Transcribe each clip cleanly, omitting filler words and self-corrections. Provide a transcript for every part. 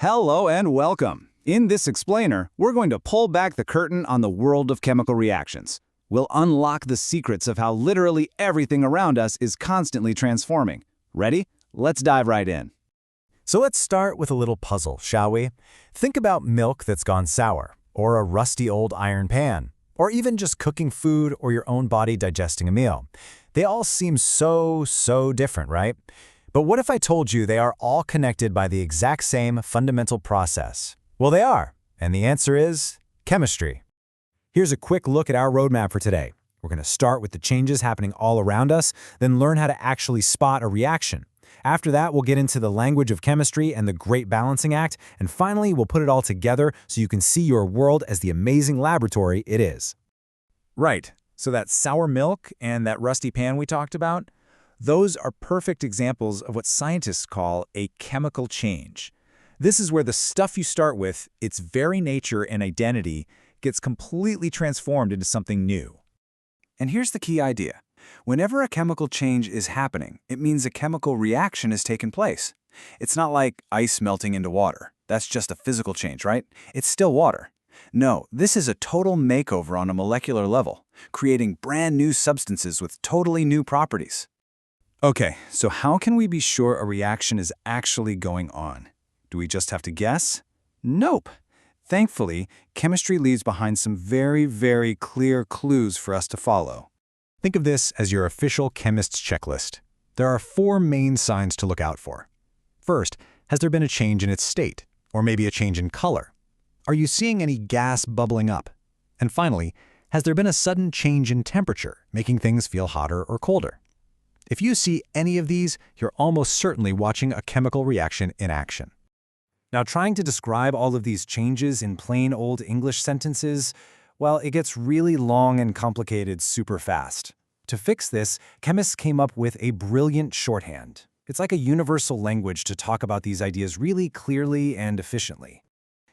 Hello and welcome. In this explainer, we're going to pull back the curtain on the world of chemical reactions. We'll unlock the secrets of how literally everything around us is constantly transforming. Ready? Let's dive right in. So let's start with a little puzzle, shall we? Think about milk that's gone sour, or a rusty old iron pan, or even just cooking food or your own body digesting a meal. They all seem so different, right? But what if I told you they are all connected by the exact same fundamental process? Well, they are, and the answer is chemistry. Here's a quick look at our roadmap for today. We're going to start with the changes happening all around us, then learn how to actually spot a reaction. After that, we'll get into the language of chemistry and the great balancing act, and finally, we'll put it all together so you can see your world as the amazing laboratory it is. Right, so that sour milk and that rusty pan we talked about, those are perfect examples of what scientists call a chemical change. This is where the stuff you start with, its very nature and identity, gets completely transformed into something new. And here's the key idea. Whenever a chemical change is happening, it means a chemical reaction has taken place. It's not like ice melting into water. That's just a physical change, right? It's still water. No, this is a total makeover on a molecular level, creating brand new substances with totally new properties. Okay, so how can we be sure a reaction is actually going on? Do we just have to guess? Nope. Thankfully, chemistry leaves behind some very clear clues for us to follow. Think of this as your official chemist's checklist. There are 4 main signs to look out for. First, has there been a change in its state, or maybe a change in color? Are you seeing any gas bubbling up? And finally, has there been a sudden change in temperature, making things feel hotter or colder? If you see any of these, you're almost certainly watching a chemical reaction in action. Now, trying to describe all of these changes in plain old English sentences, well, it gets really long and complicated super fast. To fix this, chemists came up with a brilliant shorthand. It's like a universal language to talk about these ideas really clearly and efficiently.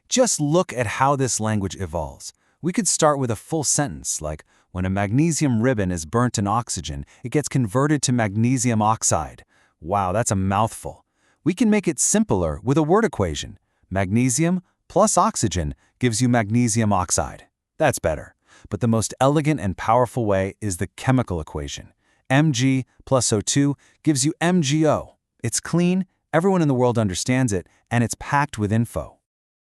Just look at how this language evolves. We could start with a full sentence like, when a magnesium ribbon is burnt in oxygen, it gets converted to magnesium oxide. Wow, that's a mouthful. We can make it simpler with a word equation. Magnesium plus oxygen gives you magnesium oxide. That's better. But the most elegant and powerful way is the chemical equation. Mg plus O2 gives you MgO. It's clean, everyone in the world understands it, and it's packed with info.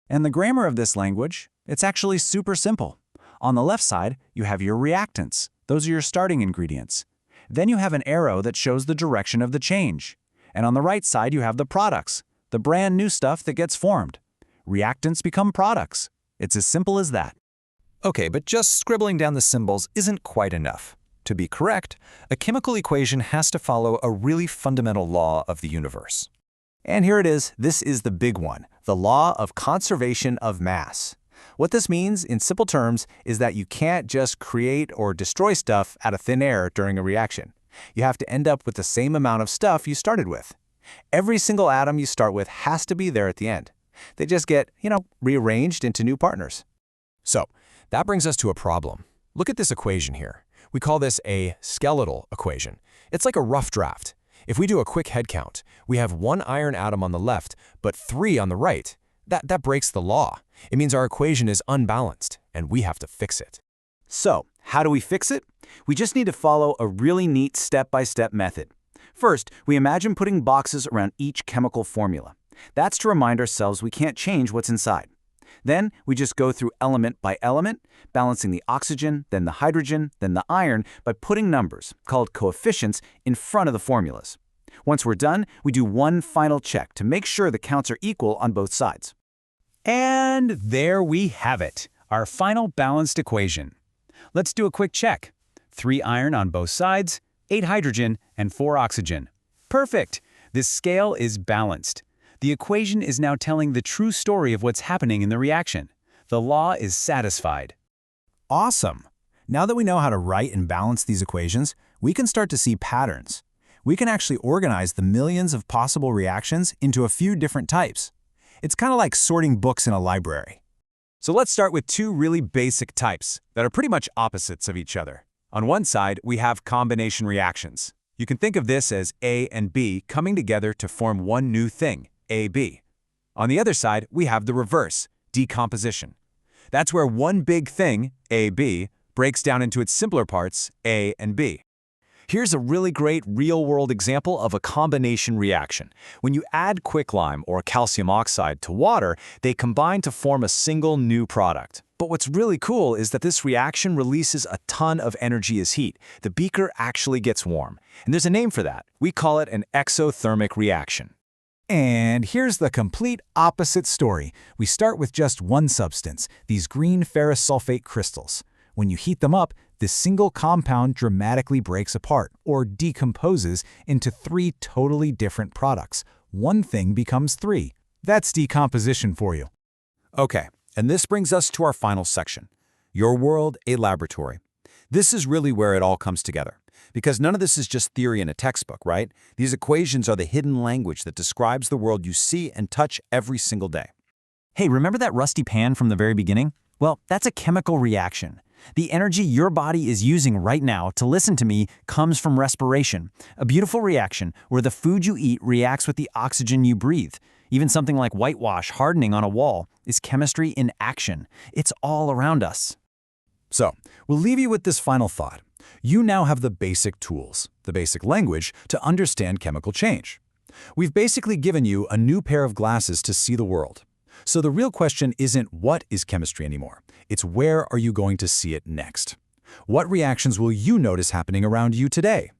And the grammar of this language, it's actually super simple. On the left side, you have your reactants. Those are your starting ingredients. Then you have an arrow that shows the direction of the change. And on the right side, you have the products, the brand new stuff that gets formed. Reactants become products. It's as simple as that. Okay, but just scribbling down the symbols isn't quite enough. To be correct, a chemical equation has to follow a really fundamental law of the universe. And here it is. This is the big one, the law of conservation of mass. What this means, in simple terms, is that you can't just create or destroy stuff out of thin air during a reaction. You have to end up with the same amount of stuff you started with. Every single atom you start with has to be there at the end. They just get, rearranged into new partners. So, that brings us to a problem. Look at this equation here. We call this a skeletal equation. It's like a rough draft. If we do a quick head count, we have 1 iron atom on the left, but 3 on the right. That breaks the law. It means our equation is unbalanced, and we have to fix it. So, how do we fix it? We just need to follow a really neat step-by-step method. First, we imagine putting boxes around each chemical formula. That's to remind ourselves we can't change what's inside. Then, we just go through element by element, balancing the oxygen, then the hydrogen, then the iron by putting numbers, called coefficients, in front of the formulas. Once we're done, we do one final check to make sure the counts are equal on both sides. And there we have it, our final balanced equation. Let's do a quick check. 3 iron on both sides, 8 hydrogen, and 4 oxygen. Perfect! This scale is balanced. The equation is now telling the true story of what's happening in the reaction. The law is satisfied. Awesome! Now that we know how to write and balance these equations, we can start to see patterns. We can actually organize the millions of possible reactions into a few different types. It's kind of like sorting books in a library. So let's start with 2 really basic types that are pretty much opposites of each other. On one side, we have combination reactions. You can think of this as A and B coming together to form one new thing, AB. On the other side, we have the reverse, decomposition. That's where one big thing, AB, breaks down into its simpler parts, A and B. Here's a really great real-world example of a combination reaction. When you add quicklime or calcium oxide to water, they combine to form a single new product. But what's really cool is that this reaction releases a ton of energy as heat. The beaker actually gets warm. And there's a name for that. We call it an exothermic reaction. And here's the complete opposite story. We start with just one substance, these green ferrous sulfate crystals. When you heat them up, this single compound dramatically breaks apart, or decomposes, into 3 totally different products. One thing becomes 3. That's decomposition for you. Okay, and this brings us to our final section. Your world, a laboratory. This is really where it all comes together. Because none of this is just theory in a textbook, right? These equations are the hidden language that describes the world you see and touch every single day. Hey, remember that rusty pan from the very beginning? Well, that's a chemical reaction. The energy your body is using right now to listen to me comes from respiration, a beautiful reaction where the food you eat reacts with the oxygen you breathe. Even something like whitewash hardening on a wall is chemistry in action. It's all around us. So, we'll leave you with this final thought. You now have the basic tools, the basic language, to understand chemical change. We've basically given you a new pair of glasses to see the world. So the real question isn't what is chemistry anymore. It's where are you going to see it next? What reactions will you notice happening around you today?